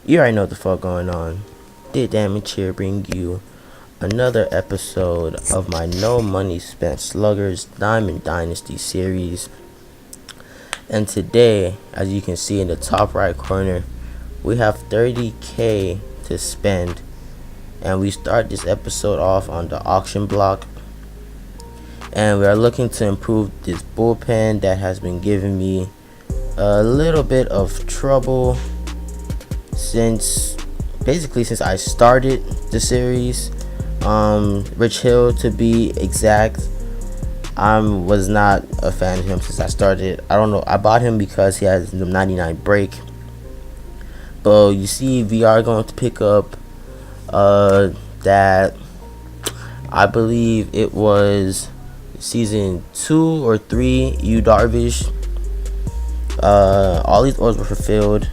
You already know what the fuck going on. Did Damage here bring you another episode of my No Money Spent Sluggers Diamond Dynasty series. And today, as you can see in the top right corner, we have 30k to spend. And we start this episode off on the auction block. And we are looking to improve this bullpen that has been giving me a little bit of trouble since I started the series. Rich Hill, to be exact, I was not a fan of him since I started. I don't know, I bought him because he has the 99 break, but you see we are going to pick up that I believe it was season 2 or 3 DARVISH. All these orders were fulfilled.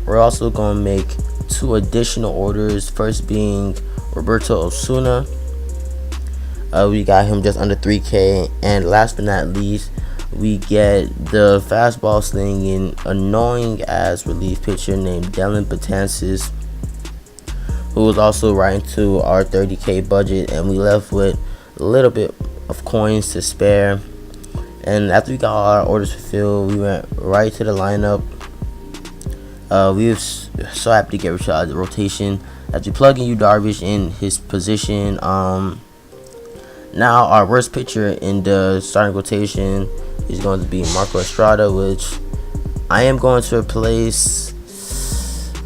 We're also going to make 2 additional orders, first being Roberto Osuna. We got him just under 3k, and last but not least, we get the fastball slinging, annoying ass relief pitcher named Dylan Betances, who was also right into our 30k budget, and we left with a little bit of coins to spare. And after we got all our orders fulfilled, we went right to the lineup. We were so happy to get rid of the rotation as we plug in DARVISH in his position. Now our worst pitcher in the starting rotation is going to be Marco Estrada, which I am going to replace.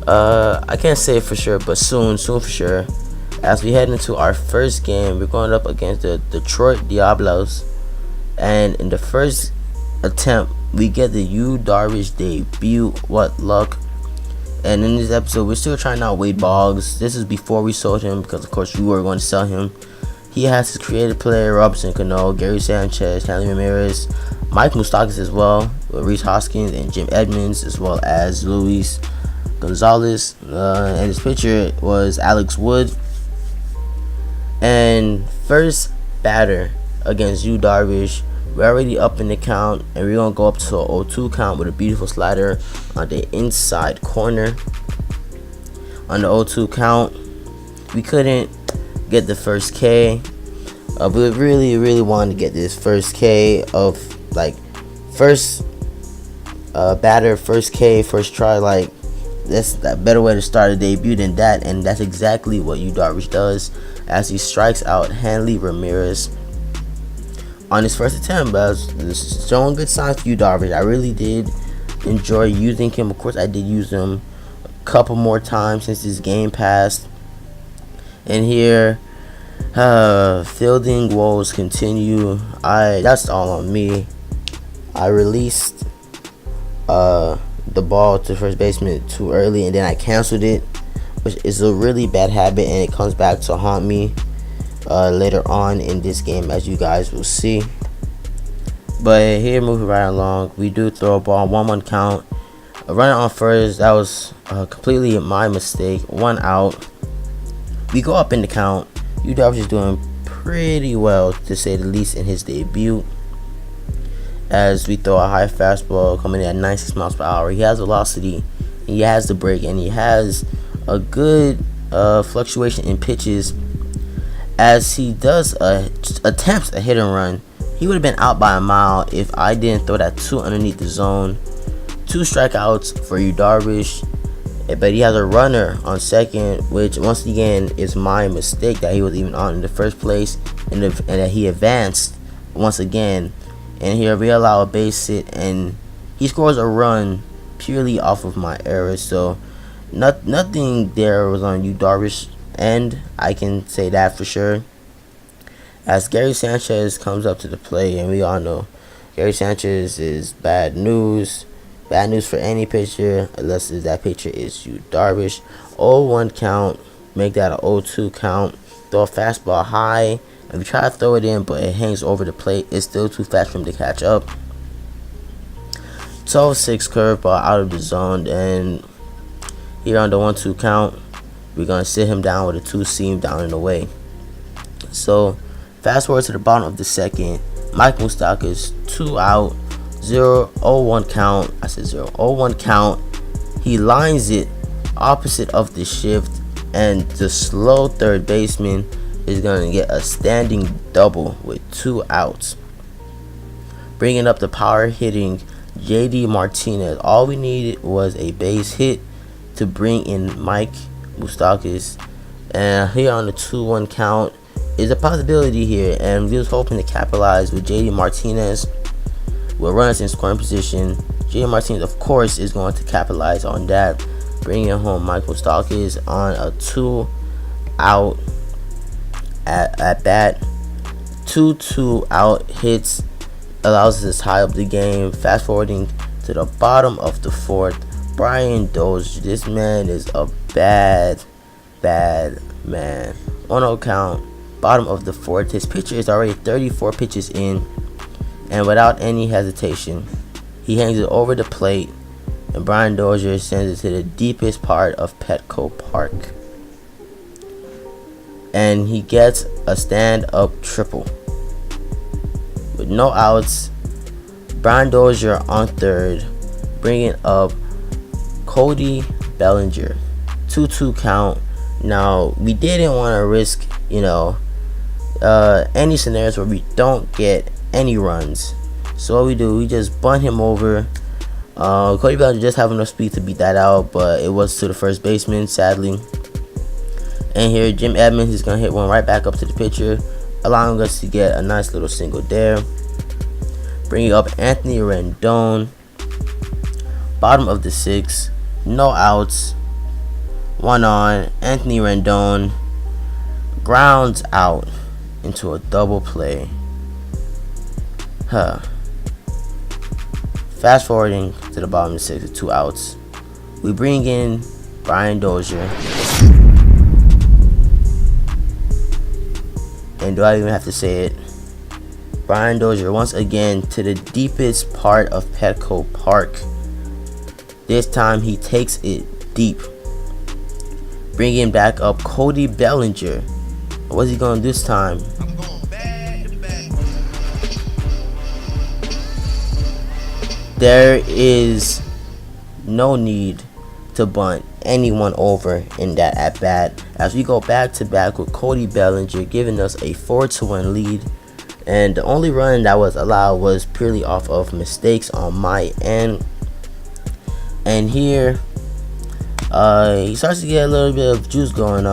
I can't say it for sure, but soon for sure. As we head into our first game, we're going up against the Detroit Diablos, and in the first attempt, we get the DARVISH debut. What luck! And in this episode, we're still trying out Wade Boggs. This is before we sold him, because of course we were going to sell him. He has his creative player, Robinson Cano, Gary Sanchez, Hanley Ramirez, Mike Moustakas as well, with Reese Hoskins and Jim Edmonds, as well as Luis Gonzalez. And his pitcher was Alex Wood. And first batter against DARVISH, we're already up in the count, and we're gonna go up to an 0-2 count with a beautiful slider on the inside corner. On the 0-2 count, we couldn't get the first K. We really wanted to get this first K of first batter, first K, first try. That's a better way to start a debut than that, and that's exactly what DARVISH does as he strikes out Hanley Ramirez on his first attempt. But this is showing good signs for DARVISH. I really did enjoy using him. Of course, I did use him a couple more times since this game passed. And here, fielding woes continue. That's all on me. I released the ball to first baseman too early, and then I canceled it, which is a really bad habit, and it comes back to haunt me later on in this game, as you guys will see. But here, moving right along, we do throw a ball 1-1 count, a runner on first. That was completely my mistake. 1 out. We go up in the count. DARVISH is doing pretty well, to say the least, in his debut, as we throw a high fastball coming in at 96 miles per hour. He has velocity, he has the break, and he has a good fluctuation in pitches, as he does attempts a hit and run. He would have been out by a mile if I didn't throw that 2 underneath the zone. 2 strikeouts for DARVISH, but he has a runner on second, which once again is my mistake that he was even on in the first place, and that he advanced once again. And here we allow a base hit, and he scores a run purely off of my error. So nothing there was on DARVISH end, I can say that for sure. As Gary Sanchez comes up to the plate, and we all know Gary Sanchez is bad news for any pitcher, unless that pitcher is DARVISH. 0-1 count, make that an 0-2 count. Throw a fastball high, and we try to throw it in, but it hangs over the plate. It's still too fast for him to catch up. 12-6 curveball out of the zone, and here on the 1-2 count, we're gonna sit him down with a 2-seam down and away. So fast forward to the bottom of the second, Mike Moustakas, 2 out, 0-0-1 count. I said 0-0-1 count. He lines it opposite of the shift, and the slow third baseman is going to get a standing double with 2 outs. Bringing up the power hitting JD Martinez. All we needed was a base hit to bring in Mike Moustakas, and here on the 2-1 count is a possibility here, and we was hoping to capitalize with JD Martinez with runners in scoring position. JD Martinez, of course, is going to capitalize on that, bringing home Mike Moustakas on a 2-out at bat. 2 out hits allows us to tie up the game. Fast forwarding to the bottom of the 4th, Brian Dozier. This man is a bad man. 1-0 count, bottom of the 4th. His pitcher is already 34 pitches in, and without any hesitation, he hangs it over the plate, and Brian Dozier sends it to the deepest part of Petco Park, and he gets a stand-up triple. With no outs, Brian Dozier on third, bringing up Cody Bellinger. 2-2 count. Now, we didn't want to risk, any scenarios where we don't get any runs. So what we do, we just bunt him over. Cody Bellinger just have enough speed to beat that out, but it was to the first baseman, sadly. And here, Jim Edmonds is going to hit one right back up to the pitcher, allowing us to get a nice little single there. Bringing up Anthony Rendon. Bottom of the 6th, no outs, 1 on. Anthony Rendon grounds out into a double play. Fast forwarding to the bottom of the 6th with 2 outs, we bring in Brian Dozier. And do I even have to say it? Brian Dozier once again to the deepest part of Petco Park. This time he takes it deep, bringing back up Cody Bellinger. What's he going to do this time? I'm going back to back. There is no need to bunt anyone over in that at bat, as we go back to back with Cody Bellinger giving us a 4-1 lead, and the only run that was allowed was purely off of mistakes on my end. And here he starts to get a little bit of juice going.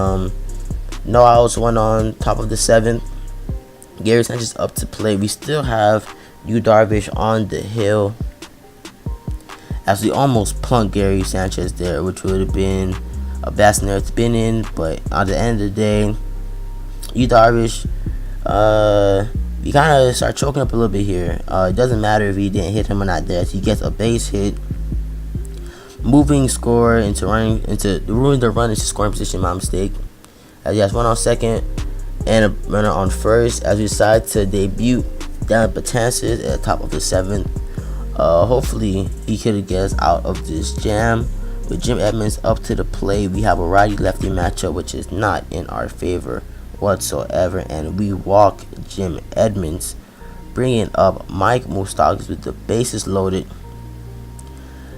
No outs, 1 on. Top of the 7th, Gary Sanchez up to play. We still have DARVISH on the hill, as we almost plunked Gary Sanchez there, which would have been a bad scenario to been in. But at the end of the day, DARVISH, we kind of start choking up a little bit here. It doesn't matter if he didn't hit him or not there, as he gets a base hit, moving score into ruining the run into scoring position. My mistake, as he has 1 on second and a runner on first, as we decide to debut Dan Betances at the top of the 7th. Hopefully he could get us out of this jam. With Jim Edmonds up to the plate, we have a righty-lefty matchup, which is not in our favor whatsoever, and we walk Jim Edmonds, bringing up Mike Moustakas with the bases loaded.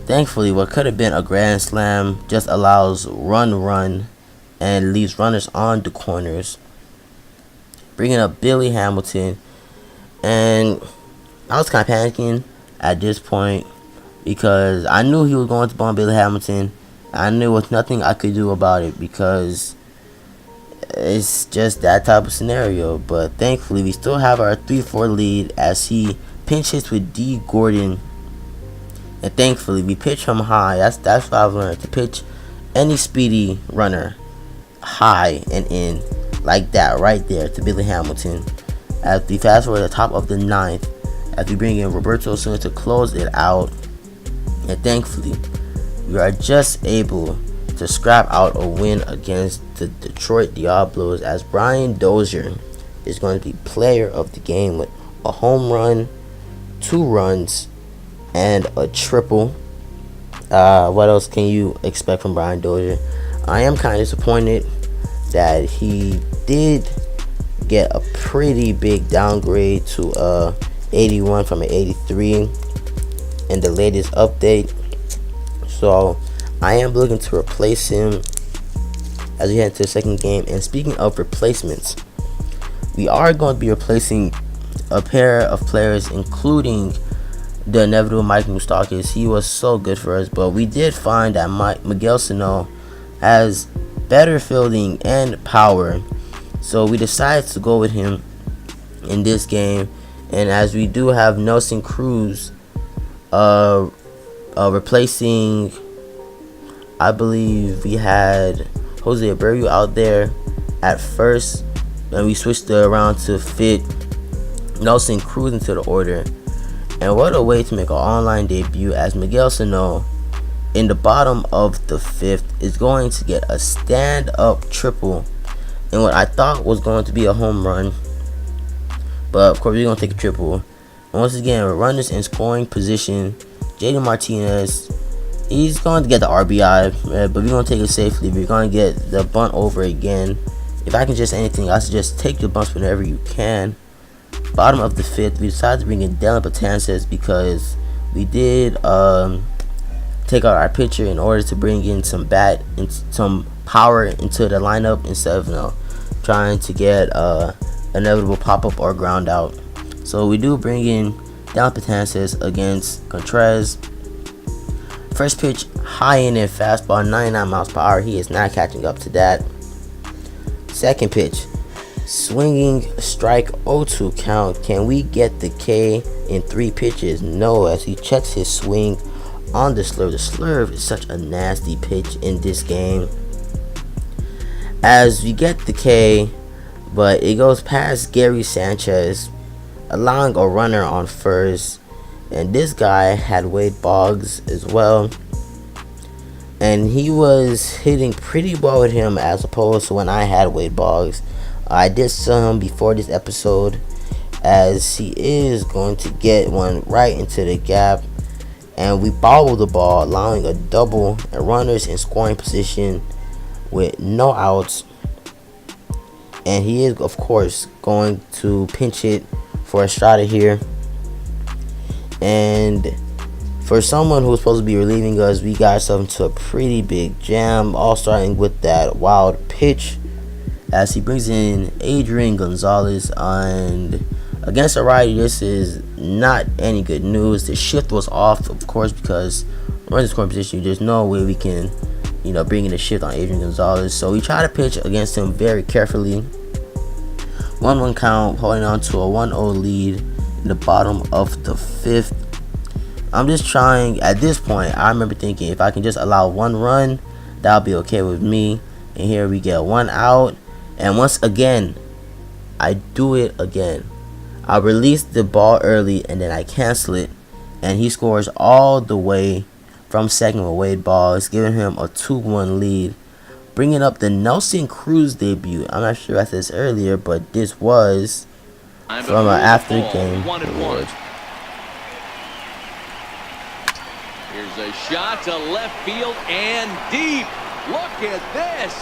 Thankfully, what could have been a grand slam just allows run and leaves runners on the corners, bringing up Billy Hamilton. And I was kind of panicking at this point, because I knew he was going to bunt Billy Hamilton. I knew there was nothing I could do about it, because it's just that type of scenario. But thankfully, we still have our 3-4 lead as he pinch hits with D. Gordon. And thankfully, we pitch him high. That's what I've learned, to pitch any speedy runner high and in, like that right there, to Billy Hamilton. As we fast forward to the top of the 9th, as we bring in Roberto Osuna to close it out. And thankfully, we are just able to scrap out a win against the Detroit Diablos, as Brian Dozier is going to be player of the game with a home run, 2 runs, and a triple. What else can you expect from Brian Dozier? I am kind of disappointed that he did get a pretty big downgrade to 81 from an 83 in the latest update. So I am looking to replace him as we head to the second game. And speaking of replacements, we are going to be replacing a pair of players, including the inevitable Mike Moustakas. He was so good for us, but we did find that Miguel Sano has better fielding and power, so we decided to go with him in this game. And as we do have Nelson Cruz replacing, I believe we had Jose Abreu out there at first, and we switched it around to fit Nelson Cruz into the order. And what a way to make an online debut, as Miguel Sano in the bottom of the 5th is going to get a stand-up triple in what I thought was going to be a home run, but of course we're going to take a triple. And once again, runners in scoring position, JD Martinez, he's going to get the RBI, but we're going to take it safely. We're going to get the bunt over again. If I can just anything, I suggest take the bunts whenever you can. Bottom of the 5th, we decided to bring in Dylan Betances because we did take out our pitcher in order to bring in some power into the lineup instead of trying to get inevitable pop-up or ground out. So we do bring in Dylan Betances against Contreras. First pitch, high in and fastball, 99 miles per hour. He is not catching up to that. Second pitch, swinging strike, 0-2 count. Can we get the K in 3 pitches? No, as he checks his swing on the slurve. The slurve is such a nasty pitch in this game. As we get the K, but it goes past Gary Sanchez, allowing a runner on first. And this guy had Wade Boggs as well, and he was hitting pretty well with him as opposed to when I had Wade Boggs. I did sell him before this episode, as he is going to get one right into the gap, and we bobbled the ball, allowing a double and runners in scoring position with no outs. And he is, of course, going to pinch hit for Estrada here. And for someone who was supposed to be relieving us, we got ourselves into a pretty big jam, all starting with that wild pitch as he brings in Adrian Gonzalez. And against a righty, this is not any good news. The shift was off, of course, because we're in the scoring position. There's no way we can, bring in a shift on Adrian Gonzalez. So we try to pitch against him very carefully. 1-1 count, holding on to a 1-0 lead in the bottom of the 5th. I'm just trying, at this point, I remember thinking if I can just allow 1 run, that'll be okay with me. And here we get 1 out. And once again, I do it again. I release the ball early and then I cancel it. And he scores all the way from second with Wade Boggs, giving him a 2-1 lead. Bringing up the Nelson Cruz debut. I'm not sure I said this earlier, but this was from an after game award. Here's a shot to left field and deep. Look at this.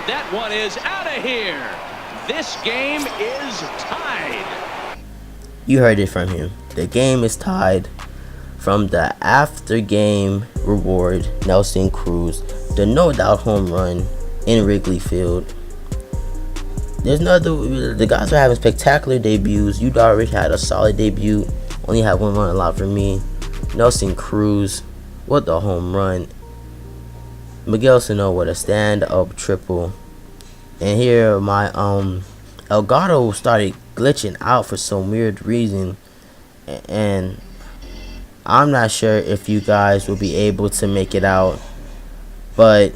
That one is out of here. This game is tied. You heard it from him. The game is tied. From the after game reward, Nelson Cruz, the no doubt home run in Wrigley Field. The guys are having spectacular debuts. DARVISH had a solid debut, only had 1 run allowed for me. Nelson Cruz with a home run. Miguel Sano with a stand-up triple. And here my Elgato started glitching out for some weird reason, and I'm not sure if you guys will be able to make it out, but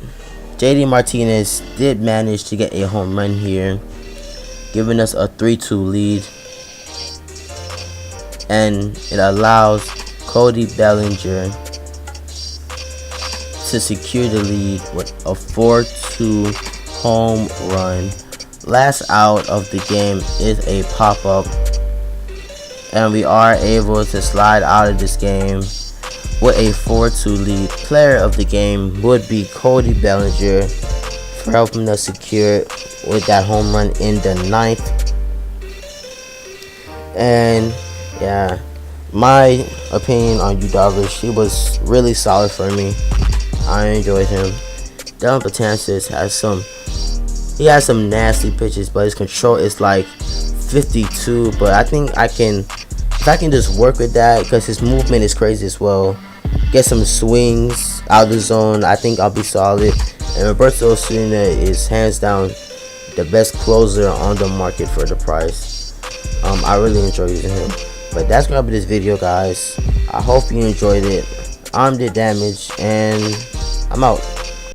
JD Martinez did manage to get a home run here, giving us a 3-2 lead, and it allows Cody Bellinger to secure the lead with a 4-2 home run. Last out of the game is a pop-up, and we are able to slide out of this game with a 4-2 lead. Player of the game would be Cody Bellinger for helping us secure with that home run in the 9th. And yeah, my opinion on DARVISH, he was really solid for me. I enjoyed him. Dylan Betances he has some nasty pitches, but his control is like 52. But I think if I can just work with that, because his movement is crazy as well. Get some swings out of the zone, I think I'll be solid. And Roberto Osuna is hands down the best closer on the market for the price. I really enjoy using him. But that's gonna be this video, guys. I hope you enjoyed it. I'm the Damage, and I'm out.